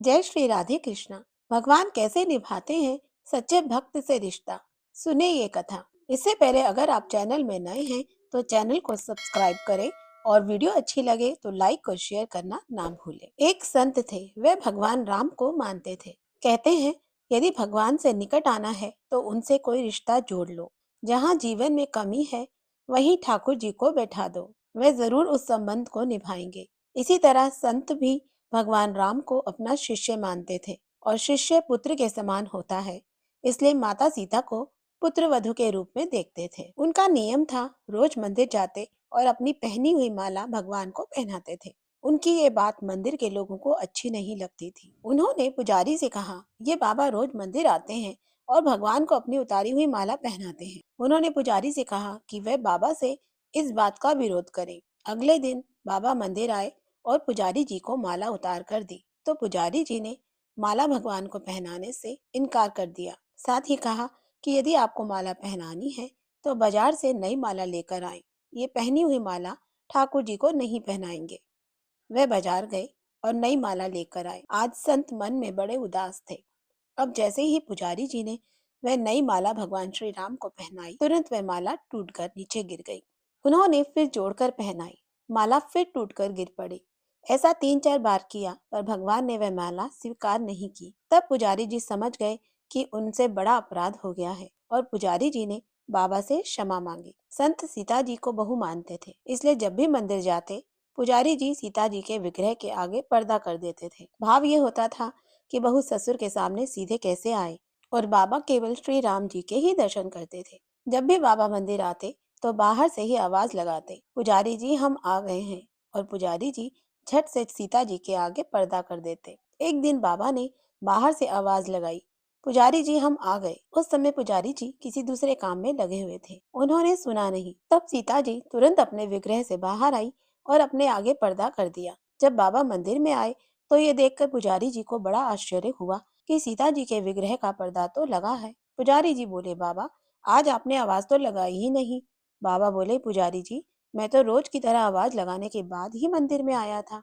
जय श्री राधे कृष्णा। भगवान कैसे निभाते हैं सच्चे भक्त से रिश्ता। सुने ये कथा। इससे पहले अगर आप चैनल में नए हैं तो चैनल को सब्सक्राइब करें और वीडियो अच्छी लगे तो लाइक और शेयर करना ना भूलें। एक संत थे, वे भगवान राम को मानते थे। कहते हैं, यदि भगवान से निकट आना है तो उनसे कोई रिश्ता जोड़ लो। जहाँ जीवन में कमी है वहीं ठाकुर जी को बैठा दो, वे जरूर उस संबंध को निभाएंगे। इसी तरह संत भी भगवान राम को अपना शिष्य मानते थे और शिष्य पुत्र के समान होता है, इसलिए माता सीता को पुत्र वधु के रूप में देखते थे। उनका नियम था, रोज मंदिर जाते और अपनी पहनी हुई माला भगवान को पहनाते थे। उनकी ये बात मंदिर के लोगों को अच्छी नहीं लगती थी। उन्होंने पुजारी से कहा, ये बाबा रोज मंदिर आते हैं और भगवान को अपनी उतारी हुई माला पहनाते हैं। उन्होंने पुजारी से कहा कि वह बाबा से इस बात का विरोध करें। अगले दिन बाबा मंदिर आए और पुजारी जी को माला उतार कर दी, तो पुजारी जी ने माला भगवान को पहनाने से इनकार कर दिया। साथ ही कहा कि यदि आपको माला पहनानी है तो बाजार से नई माला लेकर आए, ये पहनी हुई माला ठाकुर जी को नहीं पहनाएंगे। वे बाजार गए और नई माला लेकर आए। आज संत मन में बड़े उदास थे। अब जैसे ही पुजारी जी ने वह नई माला भगवान श्री राम को पहनाई, तुरंत वह माला टूटकर नीचे गिर गई। उन्होंने फिर जोड़कर पहनाई, माला फिर टूटकर गिर पड़ी। ऐसा 3-4 बार किया पर भगवान ने वह माला स्वीकार नहीं की। तब पुजारी जी समझ गए कि उनसे बड़ा अपराध हो गया है और पुजारी जी ने बाबा से क्षमा मांगी। संत सीता जी को बहू मानते थे, इसलिए जब भी मंदिर जाते पुजारी जी सीता जी के विग्रह के आगे पर्दा कर देते थे। भाव ये होता था कि बहू ससुर के सामने सीधे कैसे आए और बाबा केवल श्री राम जी के ही दर्शन करते थे। जब भी बाबा मंदिर आते तो बाहर से ही आवाज लगाते, पुजारी जी हम आ गए हैं, और पुजारी जी झट से सीता जी के आगे पर्दा कर देते। एक दिन बाबा ने बाहर से आवाज लगाई, पुजारी जी हम आ गए। उस समय पुजारी जी किसी दूसरे काम में लगे हुए थे, उन्होंने सुना नहीं। तब सीता जी तुरंत अपने विग्रह से बाहर आई और अपने आगे पर्दा कर दिया। जब बाबा मंदिर में आए तो ये देखकर पुजारी जी को बड़ा आश्चर्य हुआ कि सीता जी के विग्रह का पर्दा तो लगा है। पुजारी जी बोले, बाबा आज आपने आवाज तो लगाई ही नहीं। बाबा बोले, पुजारी जी मैं तो रोज की तरह आवाज लगाने के बाद ही मंदिर में आया था।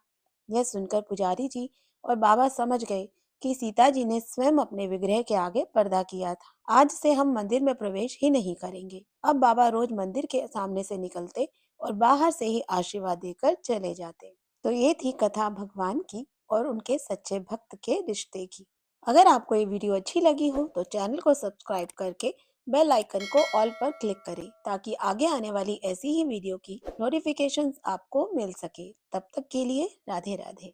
यह सुनकर पुजारी जी और बाबा समझ गए कि सीता जी ने स्वयं अपने विग्रह के आगे पर्दा किया था। आज से हम मंदिर में प्रवेश ही नहीं करेंगे। अब बाबा रोज मंदिर के सामने से निकलते और बाहर से ही आशीर्वाद देकर चले जाते। तो ये थी कथा भगवान की और उनके सच्चे भक्त के रिश्ते की। अगर आपको ये वीडियो अच्छी लगी हो तो चैनल को सब्सक्राइब करके बेल आइकन को ऑल पर क्लिक करें, ताकि आगे आने वाली ऐसी ही वीडियो की नोटिफिकेशंस आपको मिल सके। तब तक के लिए राधे राधे।